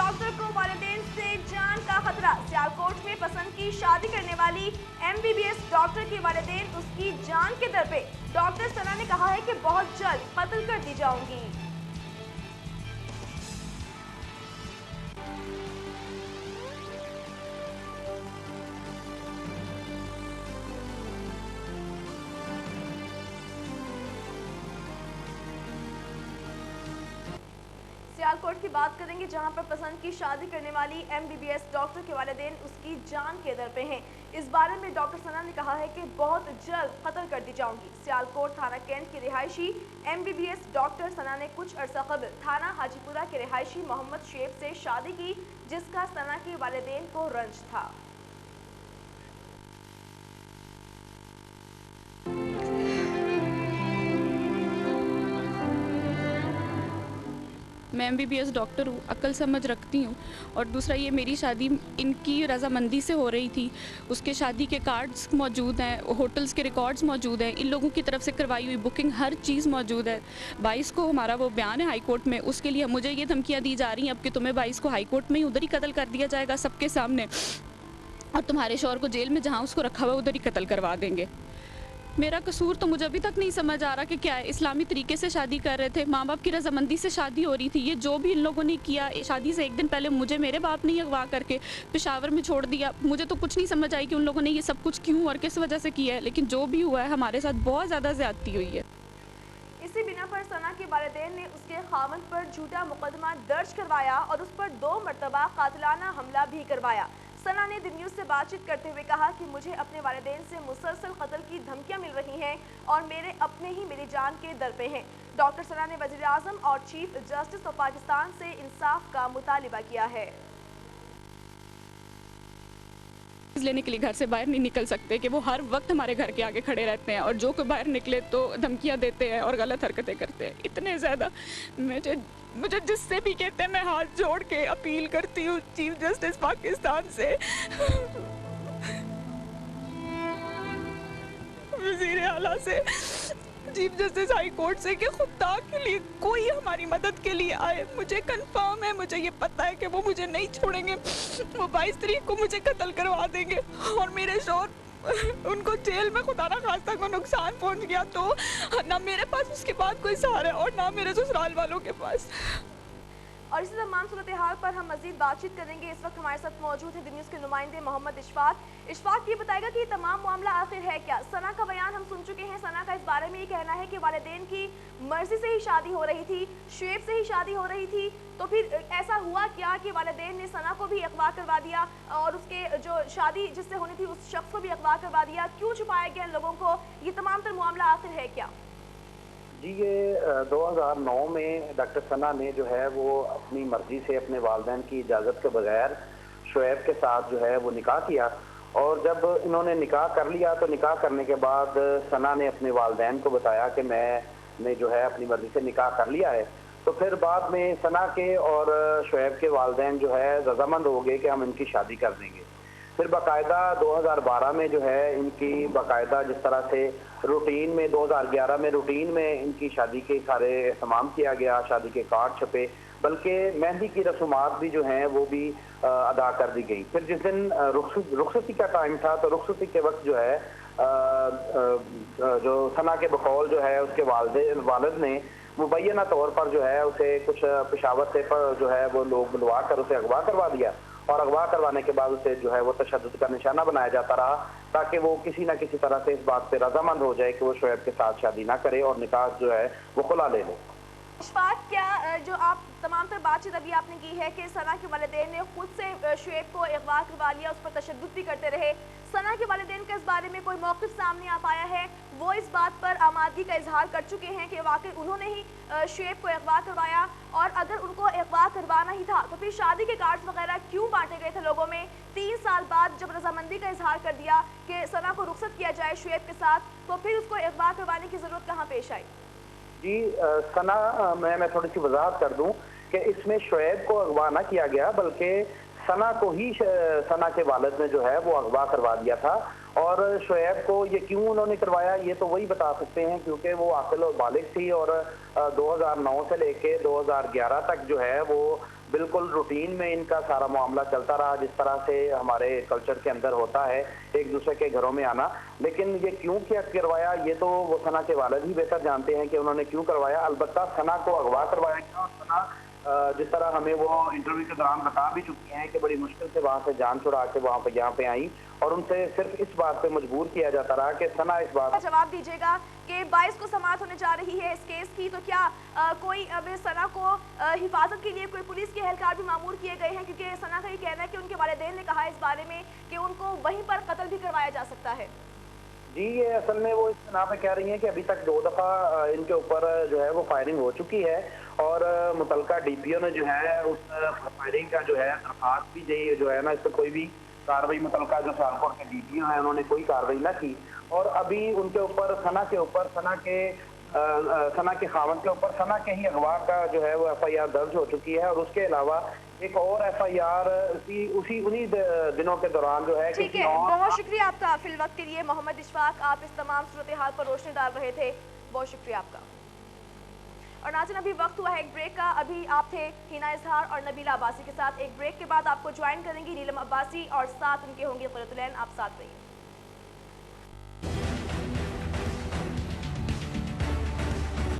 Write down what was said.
Doctor को वालिदैन से जान का खतरा। सियालकोट में पसंद की शादी करने वाली MBBS डॉक्टर के वालिदैन उसकी जान के दर पे। डॉक्टर सना ने कहा है कि बहुत जल्द कत्ल कर दी जाऊंगी। सियालकोट की बात करेंगे, जहां पर पसंद की शादी करने वाली MBBS डॉक्टर के वालिदैन उसकी जान के दर पे हैं। इस बारे में डॉक्टर सना ने कहा है कि बहुत जल्द कत्ल कर दी जाऊंगी। सियालकोट थाना कैंट की रिहायशी MBBS डॉक्टर सना ने कुछ अरसा कबल थाना हाजीपुरा के रिहायशी मोहम्मद शेब से शादी की, जिसका सना के वालिदैन को रंज था। मैं MBBS डॉक्टर हूँ, अक्ल समझ रखती हूँ। और दूसरा, ये मेरी शादी इनकी रजामंदी से हो रही थी। उसके शादी के कार्ड्स मौजूद हैं, होटल्स के रिकॉर्ड्स मौजूद हैं, इन लोगों की तरफ से करवाई हुई बुकिंग हर चीज़ मौजूद है। 22 को हमारा वो बयान है हाई कोर्ट में, उसके लिए मुझे ये धमकियाँ दी जा रही हैं अब कि तुम्हें 22 को हाई कोर्ट में ही उधर ही कत्ल कर दिया जाएगा सबके सामने, और तुम्हारे शौहर को जेल में जहाँ उसको रखा हुआ उधर ही कत्ल करवा देंगे। मेरा कसूर तो मुझे अभी तक नहीं समझ आ रहा कि क्या है। इस्लामी तरीके से शादी कर रहे थे, माँ बाप की रजामंदी से शादी हो रही थी। ये जो भी इन लोगों ने किया, शादी से एक दिन पहले मुझे मेरे बाप ने अगवा करके पेशावर में छोड़ दिया। मुझे तो कुछ नहीं समझ आई कि उन लोगों ने ये सब कुछ क्यों और किस वजह से किया है, लेकिन जो भी हुआ है हमारे साथ बहुत ज़्यादा ज़्यादती हुई है। इसी बिना पर सना के वालिदैन ने उसके खावंद पर झूठा मुकदमा दर्ज करवाया और उस पर 2 मरतबा कातिलाना हमला भी करवाया। सना ने द न्यूज़ से बातचीत करते हुए कहा कि मुझे अपने वालिदैन से मुसलसल कत्ल की धमकियां मिल रही हैं और मेरे अपने ही मेरी जान के दर पे हैं। डॉक्टर सना ने वज़ीर आज़म और चीफ जस्टिस ऑफ पाकिस्तान से इंसाफ का मुतालिबा किया है। लेने के लिए घर से बाहर नहीं निकल सकते कि वो हर वक्त हमारे घर के आगे खड़े रहते हैं, और जो कोई बाहर निकले तो धमकियां देते हैं और गलत हरकतें करते हैं। इतने ज़्यादा मुझे जिससे भी कहते हैं, मैं हाथ जोड़ के अपील करती हूँ चीफ जस्टिस पाकिस्तान से, वज़ीर आला से, चीफ जस्टिस हाई कोर्ट से कि खुदा के लिए कोई हमारी मदद के लिए आए। मुझे कंफर्म है, मुझे ये पता है कि वो मुझे नहीं छोड़ेंगे। वो 22 तारीख को मुझे कत्ल करवा देंगे और मेरे शौहर उनको जेल में खुदा ना खास्ता को नुकसान पहुंच गया तो ना मेरे पास उसके बाद कोई सहारा है और ना मेरे ससुराल वालों के पास। और इसी तमाम सूरत हाल पर हम मजीद बातचीत करेंगे। इस वक्त हमारे साथ मौजूद है द न्यूज़ के नुमाइंदे मोहम्मद इशफाक ये बताएगा कि तमाम मामला आखिर है क्या। सना का बयान हम सुन चुके हैं। सना का इस बारे में ये कहना है कि वालिदैन की मर्जी से ही शादी हो रही थी, शुएब से ही शादी हो रही थी। तो फिर ऐसा हुआ क्या कि वालिदैन ने सना को भी अगवा करवा दिया और उसके जो शादी जिससे होनी थी उस शख्स को भी अगवा करवा दिया? क्यों छुपाया गया इन लोगों को? ये तमाम तर मामला आखिर है क्या? जी, ये 2009 में डॉक्टर सना ने जो है वो अपनी मर्जी से अपने वालिदैन की इजाज़त के बगैर शुएब के साथ जो है वो निकाह किया, और जब इन्होंने निकाह कर लिया तो निकाह करने के बाद सना ने अपने वालिदैन को बताया कि मैंने जो है अपनी मर्जी से निकाह कर लिया है। तो फिर बाद में सना के और शुएब के वालिदैन जो है रजामंद हो गए कि हम इनकी शादी कर देंगे। फिर बाकायदा 2012 में जो है इनकी बाकायदा जिस तरह से रूटीन में 2011 में रूटीन में इनकी शादी के सारे एहतमाम किया गया, शादी के कार्ड छपे, बल्कि मेहंदी की रसूमात भी जो हैं वो भी अदा कर दी गई। फिर जिस दिन रुखसती का टाइम था तो रुखसती के वक्त जो है जो सना के बकौल जो है उसके वालिद ने मुबैना तौर पर जो है उसे कुछ पेशावर से पर जो है वो लोग बुलवा कर उसे अगवा करवा दिया, और अगवा करवाने के बाद उसे जो है वो तशद्दुद का निशाना बनाया जाता रहा ताकि वो किसी न किसी तरह से इस बात पे रजामंद हो जाए कि वो शुएब के साथ शादी ना करे और निकाह जो है वो खुला ले ले। इशफाक, क्या जो आप तमाम तर बातचीत अभी आपने की है कि सना के वालिदैन ने खुद से शुएब को अगवा करवा लिया, उस पर तशद्दुद भी करते रहे, सना के वालिदैन का इस बारे में कोई मौक़िफ़ सामने आ पाया है? वो इस बात पर आमादगी का इजहार कर चुके हैं कि वाकई उन्होंने ही शुएब को अगवा करवाया, और अगर उनको अगवा करवाना ही था तो फिर शादी के कार्ड्स वगैरह क्यों बांटे गए थे लोगों में? 3 साल बाद जब रजामंदी का इजहार कर दिया कि सना को रुखसत किया जाए शुएब के साथ, तो फिर उसको अगवा करवाने की ज़रूरत कहाँ पेश आई? जी, सना मैं थोड़ी सी वजाहत कर दूं कि इसमें शुएब को अगवा ना किया गया, बल्कि सना को ही सना के वालिद ने जो है वो अगवा करवा दिया था। और शुएब को ये क्यों उन्होंने करवाया ये तो वही बता सकते हैं, क्योंकि वो आकिल और बालिग थी और 2009 से लेके 2011 तक जो है वो بالکل روٹین میں ان کا سارا معاملہ چلتا رہا، جس طرح سے ہمارے کلچر کے اندر ہوتا ہے ایک دوسرے کے گھروں میں آنا. لیکن یہ کیوں کیا کروایا یہ تو وہ ثنا کے والد ہی بہتر جانتے ہیں کہ انہوں نے کیوں کروایا. البتہ ثنا کو اغوا کروایا گیا اور ثنا جس طرح ہمیں وہ انٹرویو کے دوران بتا بھی چکی ہیں کہ بڑی مشکل سے وہاں سے جان چھڑا کے یہاں پہ آئی، اور ان سے صرف اس بات پہ مجبور کیا جاتا رہا کہ ثنا اس بات جواب دیجیے گا کہ 22 کو سماعت ہونے جا رہی ہے اس کیس کی، تو کیا کوئی اب ثنا کو حفاظت کے لیے کوئی پولیس کے اہلکار بھی مامور کیے گئے ہیں؟ کیونکہ ثنا کا یہ کہنا ہے کہ ان کے والدین نے کہا اس بارے میں کہ ان کو وہیں پر قتل بھی کروایا جا سکتا ہے. جی یہ اصل میں وہ اس بنا پہ کہہ رہی ہیں کہ ابھی تک 2 دفعہ ان کے اوپر جو ہے وہ فائرنگ ہو چکی ہے، اور متعلقہ ڈی پی او نے جو ہے اس فائرنگ کا جو ہے درخواست بھی دی جو ہے نا، اس پہ کوئی بھی کاروائی متعلقہ جو سیالکوٹ کے ڈی پی او ہیں انہوں نے کوئی کاروائی نہ کی. اور ابھی ان کے اوپر ثنا کے اوپر ثنا کے خاوند کے اوپر ثنا کے ہی اغوا کا جو ہے وہ ایف آئی آر درج ہو چکی ہے، اور اس کے علاوہ ایک اور ایف آئی آر انہی دنوں کے دوران جو ہے. ٹھیک ہے، بہت شکریہ آپ کا فی الوقت کے لیے محمد اشفاق، آپ اس تمام صورتحال پر روشنی ڈال رہے تھے، بہت شکریہ آپ کا. اور ناظرین ابھی وقت ہوا ہے ایک بریک کا. ابھی آپ تھے ہینا اظہار اور نبیلہ عباسی کے ساتھ. ایک بریک کے بعد آپ کو جوائن کریں گی نیلم عباسی اور ساتھ ان کے ہوں گے قرۃ العین. آپ ساتھ رہیے.